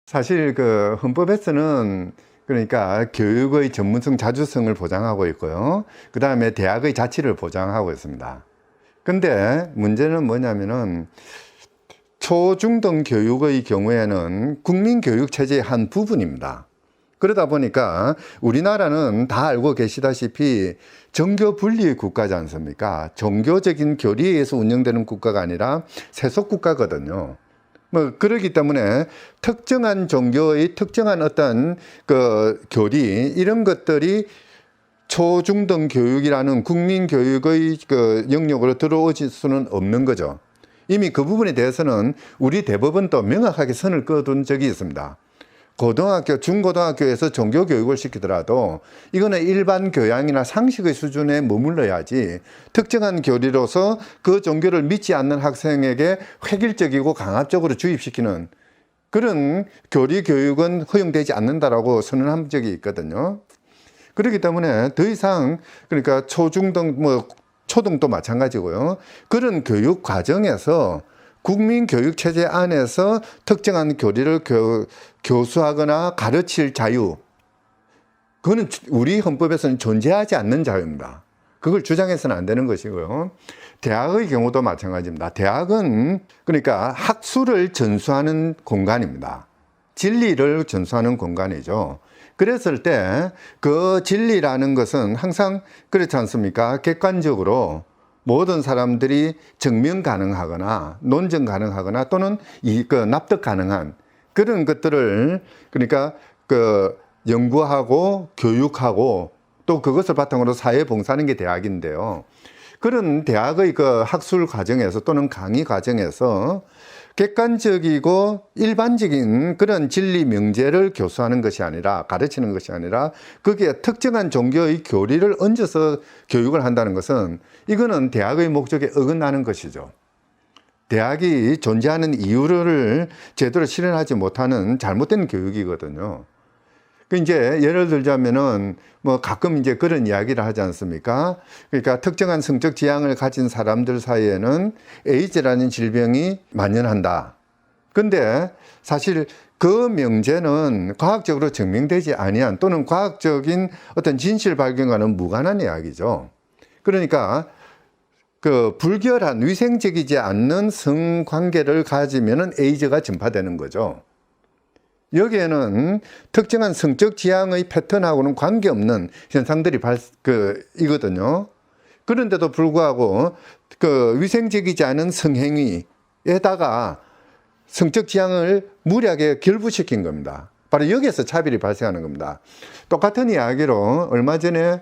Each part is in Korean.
사실 그 헌법에서는 그러니까 교육의 전문성, 자주성을 보장하고 있고요. 그 다음에 대학의 자치를 보장하고 있습니다. 근데 문제는 뭐냐면은 초중등 교육의 경우에는 국민교육체제의 한 부분입니다. 그러다 보니까 우리나라는 다 알고 계시다시피 정교 분리의 국가지 않습니까? 종교적인 교리에 의해서 운영되는 국가가 아니라 세속 국가거든요. 그러기 때문에 특정한 종교의 특정한 어떤 그 교리, 이런 것들이 초중등 교육이라는 국민 교육의 그 영역으로 들어오질 수는 없는 거죠. 이미 그 부분에 대해서는 우리 대법원도 명확하게 선을 그어둔 적이 있습니다. 고등학교, 중고등학교에서 종교 교육을 시키더라도 이거는 일반 교양이나 상식의 수준에 머물러야지 특정한 교리로서 그 종교를 믿지 않는 학생에게 획일적이고 강압적으로 주입시키는 그런 교리 교육은 허용되지 않는다라고 선언한 적이 있거든요. 그렇기 때문에 더 이상 그러니까 초중등 초등도 마찬가지고요. 그런 교육 과정에서 국민교육체제 안에서 특정한 교리를 교수하거나 가르칠 자유, 그거는 우리 헌법에서는 존재하지 않는 자유입니다. 그걸 주장해서는 안 되는 것이고요. 대학의 경우도 마찬가지입니다. 대학은 그러니까 학술을 전수하는 공간입니다. 진리를 전수하는 공간이죠. 그랬을 때 그 진리라는 것은 항상 그렇지 않습니까? 객관적으로 모든 사람들이 증명 가능하거나 논증 가능하거나 또는 납득 가능한 그런 것들을 그러니까 연구하고 교육하고 또 그것을 바탕으로 사회에 봉사하는 게 대학인데요. 그런 대학의 학술 과정에서 또는 강의 과정에서 객관적이고 일반적인 그런 진리 명제를 교수하는 것이 아니라, 가르치는 것이 아니라 거기에 특정한 종교의 교리를 얹어서 교육을 한다는 것은 이거는 대학의 목적에 어긋나는 것이죠. 대학이 존재하는 이유를 제대로 실현하지 못하는 잘못된 교육이거든요. 이제 예를 들자면은 가끔 이제 그런 이야기를 하지 않습니까? 그러니까 특정한 성적 지향을 가진 사람들 사이에는 에이즈라는 질병이 만연한다. 근데 사실 그 명제는 과학적으로 증명되지 아니한 또는 과학적인 어떤 진실 발견과는 무관한 이야기죠. 그러니까 불결한 위생적이지 않는 성관계를 가지면은 에이즈가 전파되는 거죠. 여기에는 특정한 성적 지향의 패턴하고는 관계없는 현상들이 이거든요. 그런데도 불구하고 위생적이지 않은 성행위에다가 성적 지향을 무리하게 결부시킨 겁니다. 바로 여기에서 차별이 발생하는 겁니다. 똑같은 이야기로 얼마 전에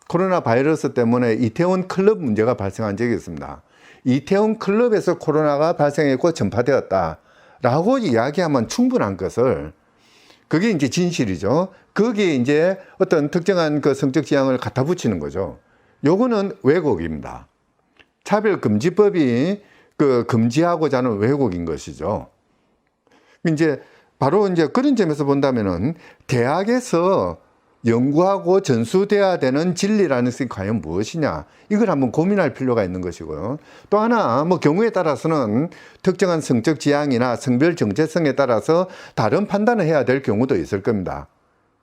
코로나 바이러스 때문에 이태원 클럽 문제가 발생한 적이 있습니다. 이태원 클럽에서 코로나가 발생했고 전파되었다 라고 이야기하면 충분한 것을, 그게 이제 진실이죠. 거기에 이제 어떤 특정한 성적 지향을 갖다 붙이는 거죠. 요거는 왜곡입니다. 차별금지법이 금지하고자 하는 왜곡인 것이죠. 이제 바로 이제 그런 점에서 본다면은 대학에서 연구하고 전수돼야 되는 진리라는 것이 과연 무엇이냐, 이걸 한번 고민할 필요가 있는 것이고요. 또 하나 경우에 따라서는 특정한 성적 지향이나 성별 정체성에 따라서 다른 판단을 해야 될 경우도 있을 겁니다.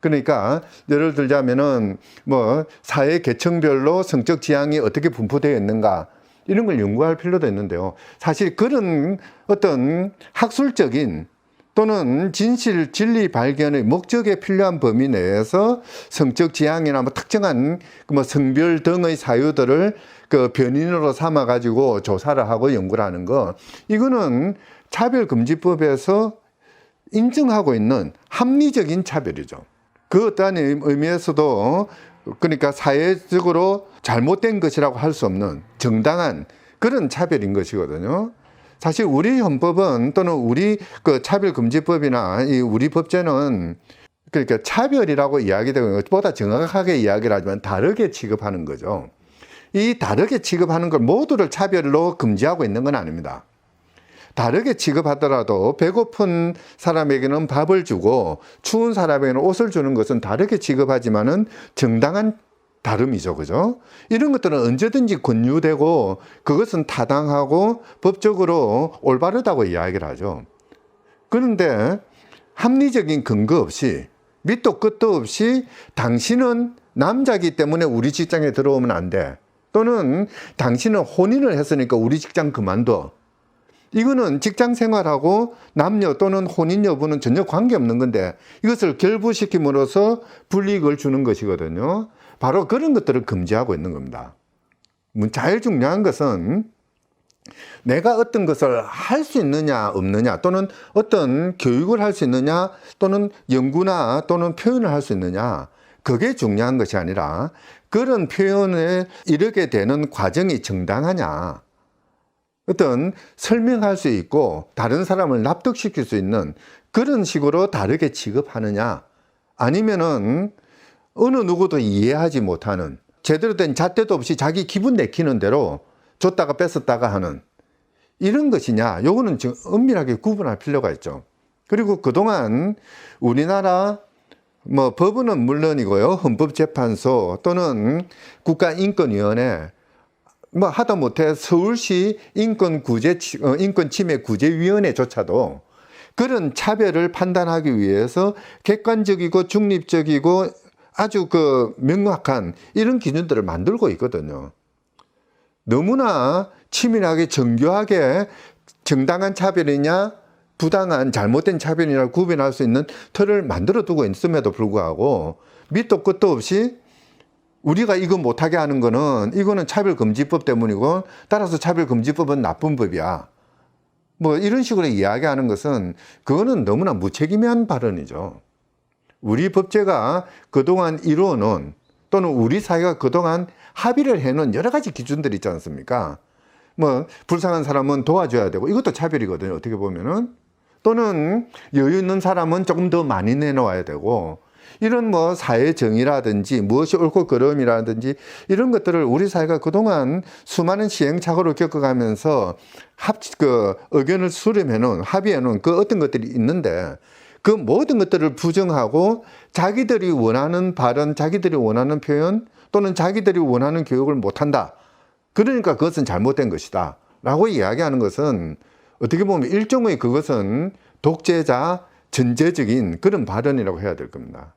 그러니까 예를 들자면은 사회 계층별로 성적 지향이 어떻게 분포되어 있는가, 이런 걸 연구할 필요도 있는데요. 사실 그런 어떤 학술적인 또는 진리 발견의 목적에 필요한 범위 내에서 성적 지향이나 특정한 성별 등의 사유들을 변인으로 삼아 가지고 조사를 하고 연구를 하는 거, 이거는 차별금지법에서 인정하고 있는 합리적인 차별이죠. 그 어떠한 의미에서도 그러니까 사회적으로 잘못된 것이라고 할 수 없는 정당한 그런 차별인 것이거든요. 사실 우리 헌법은 또는 우리 차별금지법이나 우리 법제는 그러니까 차별이라고 이야기되는 것보다 정확하게 이야기를 하지만 다르게 취급하는 거죠. 이 다르게 취급하는 걸 모두를 차별로 금지하고 있는 건 아닙니다. 다르게 취급하더라도 배고픈 사람에게는 밥을 주고 추운 사람에게는 옷을 주는 것은 다르게 취급하지만은 정당한 다름이죠. 그죠? 이런 것들은 언제든지 권유되고 그것은 타당하고 법적으로 올바르다고 이야기를 하죠. 그런데 합리적인 근거 없이 밑도 끝도 없이 당신은 남자이기 때문에 우리 직장에 들어오면 안 돼. 또는 당신은 혼인을 했으니까 우리 직장 그만둬. 이거는 직장 생활하고 남녀 또는 혼인 여부는 전혀 관계없는 건데 이것을 결부시킴으로써 불이익을 주는 것이거든요. 바로 그런 것들을 금지하고 있는 겁니다. 제일 중요한 것은 내가 어떤 것을 할 수 있느냐 없느냐 또는 어떤 교육을 할 수 있느냐 또는 연구나 또는 표현을 할 수 있느냐 그게 중요한 것이 아니라 그런 표현에 이르게 되는 과정이 정당하냐 어떤 설명할 수 있고 다른 사람을 납득시킬 수 있는 그런 식으로 다르게 취급하느냐 아니면은 어느 누구도 이해하지 못하는 제대로 된 잣대도 없이 자기 기분 내키는 대로 줬다가 뺐었다가 하는 이런 것이냐 요거는 지금 엄밀하게 구분할 필요가 있죠. 그리고 그동안 우리나라 뭐 법원은 물론이고요 헌법재판소 또는 국가인권위원회 뭐 하다못해 서울시 인권침해구제위원회조차도 그런 차별을 판단하기 위해서 객관적이고 중립적이고 아주 명확한 이런 기준들을 만들고 있거든요. 너무나 치밀하게 정교하게 정당한 차별이냐 부당한 잘못된 차별이냐 구분할 수 있는 틀을 만들어 두고 있음에도 불구하고 밑도 끝도 없이 우리가 이거 못하게 하는 거는 이거는 차별금지법 때문이고 따라서 차별금지법은 나쁜 법이야. 뭐 이런 식으로 이야기하는 것은 그거는 너무나 무책임한 발언이죠. 우리 법제가 그동안 이루어놓은 또는 우리 사회가 그동안 합의를 해놓은 여러 가지 기준들이 있지 않습니까? 뭐 불쌍한 사람은 도와줘야 되고 이것도 차별이거든요. 어떻게 보면은 또는 여유 있는 사람은 조금 더 많이 내놓아야 되고 이런 뭐 사회 정의라든지 무엇이 옳고 그름이라든지 이런 것들을 우리 사회가 그동안 수많은 시행착오를 겪어가면서 의견을 수렴해놓은 합의해놓은 그 어떤 것들이 있는데 그 모든 것들을 부정하고 자기들이 원하는 발언, 자기들이 원하는 표현 또는 자기들이 원하는 교육을 못한다. 그러니까 그것은 잘못된 것이다. 라고 이야기하는 것은 어떻게 보면 일종의 그것은 독재자, 전제적인 그런 발언이라고 해야 될 겁니다.